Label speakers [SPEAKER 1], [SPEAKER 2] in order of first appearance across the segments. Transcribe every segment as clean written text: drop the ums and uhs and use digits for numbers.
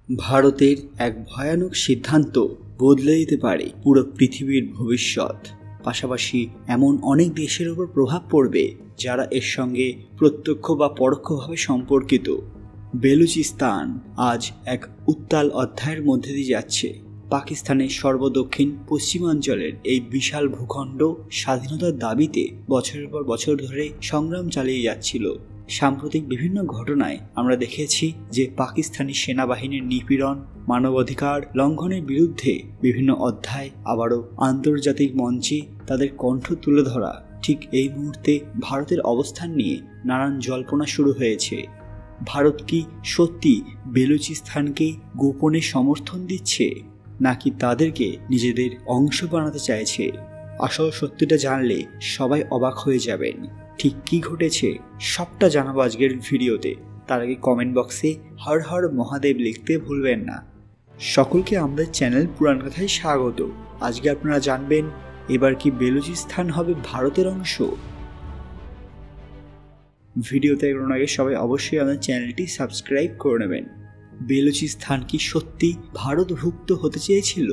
[SPEAKER 1] ভারতের এক ভয়ানক সিদ্ধান্ত বদলে দিতে পারে পুরো পৃথিবীর ভবিষ্যৎ। পাশাপাশি এমন অনেক দেশের উপর প্রভাব পড়বে যারা এর সঙ্গে প্রত্যক্ষ বা পরোক্ষভাবে সম্পর্কিত। বেলুচিস্তান আজ এক উত্তাল অধ্যায়ের মধ্যে দিয়ে যাচ্ছে। পাকিস্তানের সর্বদক্ষিণ পশ্চিমাঞ্চলের এই বিশাল ভূখণ্ড স্বাধীনতার দাবিতে বছরের পর বছর ধরে সংগ্রাম চালিয়ে যাচ্ছিল। সাম্প্রতিক বিভিন্ন ঘটনায় আমরা দেখেছি যে পাকিস্তানি সেনাবাহিনীর নিপীড়ন, মানবাধিকার লঙ্ঘনের বিরুদ্ধে বিভিন্ন অধ্যায় আবারও আন্তর্জাতিক মঞ্চে তাদের কণ্ঠ তুলে ধরা। ঠিক এই মুহূর্তে ভারতের অবস্থান নিয়ে নানান জল্পনা শুরু হয়েছে। ভারত কি সত্যি বেলুচিস্তানকে গোপনে সমর্থন দিচ্ছে, নাকি তাদেরকে নিজেদের অংশ বানাতে চাইছে? আসল সত্যিটা জানলে সবাই অবাক হয়ে যাবেন। ঠিক কী ঘটেছে সবটা জানাবো আজকের ভিডিওতে। তার আগে কমেন্ট বক্সে হর হর মহাদেব লিখতে ভুলবেন না। সকলকে আমাদের চ্যানেল পুরাণ কথায় স্বাগত। আজকে আপনারা জানবেন এবার কি বেলুচিস্তান হবে ভারতের অংশ। ভিডিওতে এগোনোর আগে সবাই অবশ্যই আমাদের চ্যানেলটি সাবস্ক্রাইব করে নেবেন। বেলুচিস্তান কি সত্যি ভারতভুক্ত হতে চেয়েছিল?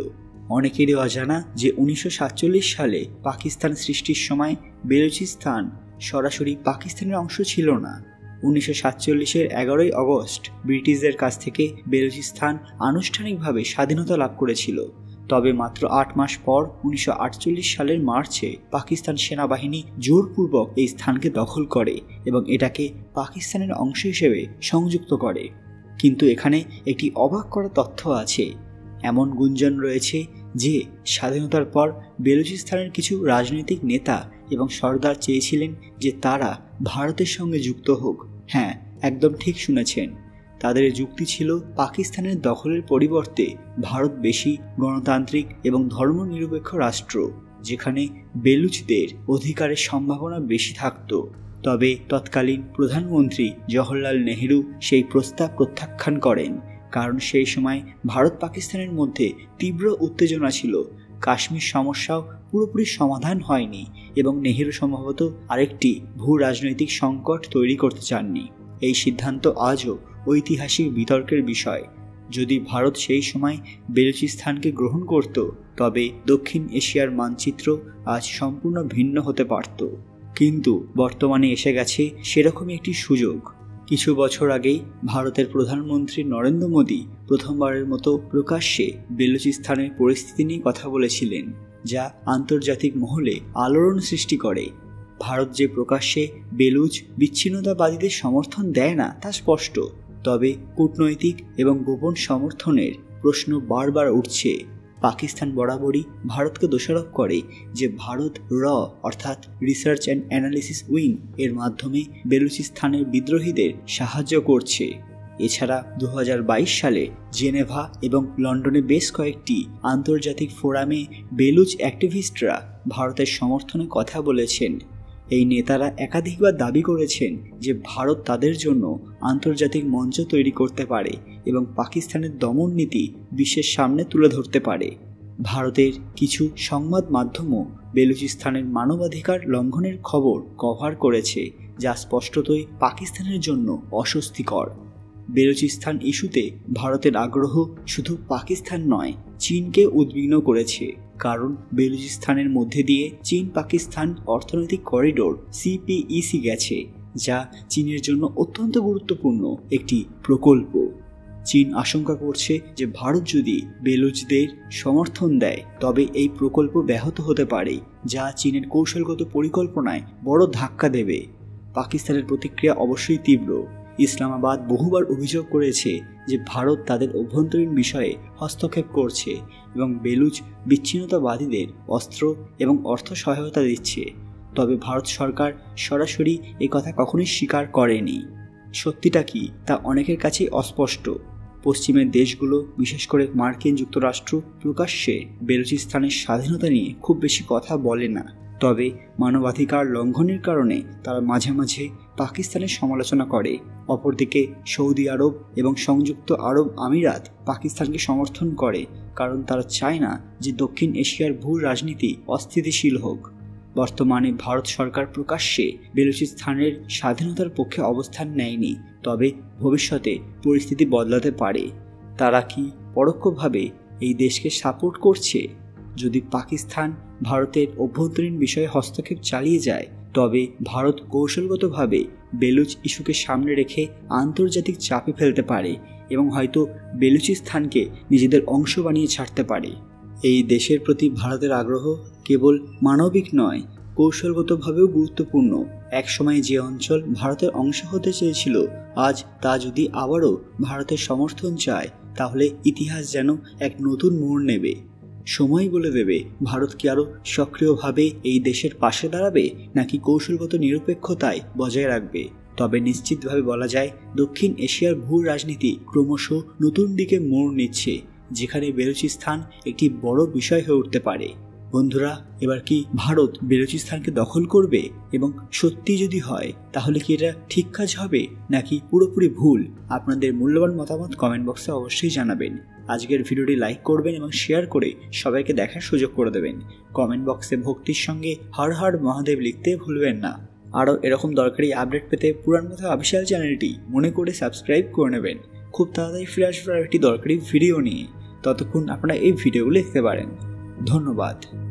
[SPEAKER 1] অনেকেরই অজানা যে 1947 সালে পাকিস্তান সৃষ্টির সময় বেলুচিস্তান সরাসরি পাকিস্তানের অংশ ছিল না। 1947-এর 11ই অগস্ট ব্রিটিশদের কাছ থেকে বেলুচিস্তান আনুষ্ঠানিকভাবে স্বাধীনতা লাভ করেছিল। তবে মাত্র 8 মাস পর 1948 সালের মার্চে পাকিস্তান সেনাবাহিনী জোরপূর্বক এই স্থানকে দখল করে এবং এটাকে পাকিস্তানের অংশ হিসেবে সংযুক্ত করে। কিন্তু এখানে একটি অবাক করা তথ্য আছে। এমন গুঞ্জন রয়েছে যে স্বাধীনতার পর বেলুচিস্তানের কিছু রাজনৈতিক নেতা এবং সর্দার চেয়েছিলেন যে তারা ভারতের সঙ্গে যুক্ত হোক। হ্যাঁ, একদম ঠিক শুনেছেন। তাদের যুক্তি ছিল পাকিস্তানের দখলের পরিবর্তে ভারত বেশি গণতান্ত্রিক এবং ধর্মনিরপেক্ষ রাষ্ট্র, যেখানে বেলুচদের অধিকারের সম্ভাবনা বেশি থাকত। তবে তৎকালীন প্রধানমন্ত্রী জওহরলাল নেহেরু সেই প্রস্তাব প্রত্যাখ্যান করেন, কারণ সেই সময় ভারত পাকিস্তানের মধ্যে তীব্র উত্তেজনা ছিল। কাশ্মীর সমস্যাও পুরোপুরি সমাধান হয়নি এবং নেহেরু সম্ভবত আরেকটি ভূ রাজনৈতিক সংকট তৈরি করতে চাননি। এই সিদ্ধান্ত আজও ঐতিহাসিক বিতর্কের বিষয়। যদি ভারত সেই সময় বেলুচিস্তানকে গ্রহণ করত, তবে দক্ষিণ এশিয়ার মানচিত্র আজ সম্পূর্ণ ভিন্ন হতে পারত। কিন্তু বর্তমানে এসে গেছে সেরকমই একটি সুযোগ। কিছু বছর আগেই ভারতের প্রধানমন্ত্রী নরেন্দ্র মোদী প্রথমবারের মতো প্রকাশ্যে বেলুচিস্তানের পরিস্থিতি নিয়ে কথা বলেছিলেন, যা আন্তর্জাতিক মহলে আলোড়ন সৃষ্টি করে। ভারত যে প্রকাশ্যে বেলুচ বিচ্ছিন্নতাবাদীদের সমর্থন দেয় না তা স্পষ্ট, তবে কূটনৈতিক এবং গোপন সমর্থনের প্রশ্ন বারবার উঠছে। পাকিস্তান বরাবরই ভারতকে দোষারোপ করে যে ভারত অর্থাৎ রিসার্চ অ্যান্ড অ্যানালিসিস উইং এর মাধ্যমে বেলুচিস্তানের বিদ্রোহীদের সাহায্য করছে। এছাড়া 2022 সালে জেনেভা এবং লন্ডনে বেশ কয়েকটি আন্তর্জাতিক ফোরামে বেলুচ অ্যাক্টিভিস্টরা ভারতের সমর্থনে কথা বলেছেন। এই নেতারা একাধিকবার দাবি করেছেন যে ভারত তাদের জন্য আন্তর্জাতিক মঞ্চ তৈরি করতে পারে এবং পাকিস্তানের দমন নীতি বিশ্বের সামনে তুলে ধরতে পারে। ভারতের কিছু সংবাদ মাধ্যমও বেলুচিস্তানের মানবাধিকার লঙ্ঘনের খবর কভার করেছে, যা স্পষ্টতই পাকিস্তানের জন্য অস্বস্তিকর। বেলুচিস্তান ইস্যুতে ভারতের আগ্রহ শুধু পাকিস্তান নয়, চীনকে উদ্বিগ্ন করেছে। কারণ বেলুচিস্তানের মধ্যে দিয়ে চীন পাকিস্তান অর্থনৈতিক করিডোর CPEC গেছে, যা চীনের জন্য অত্যন্ত গুরুত্বপূর্ণ একটি প্রকল্প। চীন আশঙ্কা করছে যে ভারত যদি বেলুচদের সমর্থন দেয়, তবে এই প্রকল্প ব্যাহত হতে পারে, যা চীনের কৌশলগত পরিকল্পনায় বড় ধাক্কা দেবে। পাকিস্তানের প্রতিক্রিয়া অবশ্যই তীব্র। ইসলামাবাদ বহুবার অভিযোগ করেছে যে ভারত তাদের অভ্যন্তরীণ বিষয়ে হস্তক্ষেপ করছে এবং বেলুচ বিচ্ছিন্নতাবাদীদের অস্ত্র এবং অর্থ সহায়তা দিচ্ছে। তবে ভারত সরকার সরাসরি এই কথা কখনোই স্বীকার করেনি। সত্যিটা কি তা অনেকের কাছেই অস্পষ্ট। পশ্চিমের দেশগুলো, বিশেষ করে মার্কিন যুক্তরাষ্ট্র, প্রকাশ্যে বেলুচিস্তানের স্বাধীনতা নিয়ে খুব বেশি কথা বলে না। তবে মানবাধিকার লঙ্ঘনের কারণে তারা মাঝে মাঝে পাকিস্তানের সমালোচনা করে। অপরদিকে সৌদি আরব এবং সংযুক্ত আরব আমিরাত পাকিস্তানকে সমর্থন করে, কারণ তারা চায় না যে দক্ষিণ এশিয়ার ভূ রাজনীতি অস্থিতিশীল হোক। বর্তমানে ভারত সরকার প্রকাশ্যে বেলুচিস্তানের স্বাধীনতার পক্ষে অবস্থান নেয়নি, তবে ভবিষ্যতে পরিস্থিতি বদলাতে পারে। তারা কি পরোক্ষভাবে এই দেশকে সাপোর্ট করছে? যদি পাকিস্তান ভারতের অভ্যন্তরীণ বিষয়ে হস্তক্ষেপ চালিয়ে যায়, তবে ভারত কৌশলগতভাবে বেলুচ ইস্যুকে সামনে রেখে আন্তর্জাতিক চাপে ফেলতে পারে এবং হয়তো বেলুচিস্তানকে নিজেদের অংশ বানিয়ে ছাড়তে পারে। এই দেশের প্রতি ভারতের আগ্রহ কেবল মানবিক নয়, কৌশলগতভাবেও গুরুত্বপূর্ণ। একসময় যে অঞ্চল ভারতের অংশ হতে চেয়েছিল, আজ তা যদি আবারও ভারতের সমর্থন চায়, তাহলে ইতিহাস যেন এক নতুন মোড় নেবে। সময় বলে দেবে ভারত কি আরও সক্রিয়ভাবে এই দেশের পাশে দাঁড়াবে, নাকি কৌশলগত নিরপেক্ষতায় বজায় রাখবে। তবে নিশ্চিতভাবে বলা যায়, দক্ষিণ এশিয়ার ভূ রাজনীতি ক্রমশ নতুন দিকে মোড় নিচ্ছে, যেখানে বেলুচিস্তান একটি বড় বিষয় হয়ে উঠতে পারে। বন্ধুরা, এবার কি ভারত বেলুচিস্তানকে দখল করবে? এবং সত্যি যদি হয়, তাহলে কি এটা ঠিক কাজ হবে নাকি পুরোপুরি ভুল? আপনাদের মূল্যবান মতামত কমেন্ট বক্সে অবশ্যই জানাবেন। আজকের ভিডিওটি লাইক করবেন এবং শেয়ার করে সবাইকে দেখার সুযোগ করে দেবেন। কমেন্ট বক্সে ভক্তির সঙ্গে হর হর মহাদেব লিখতে ভুলবেন না। আরও এরকম দরকারি আপডেট পেতে পুরাণ কথা অফিসিয়াল চ্যানেলটি মনে করে সাবস্ক্রাইব করে নেবেন। খুব তাড়াতাড়ি ফিরে আসবে একটি দরকারি ভিডিও নিয়ে। ততক্ষণ আপনারা এই ভিডিওগুলো দেখতে পারেন। ধন্যবাদ।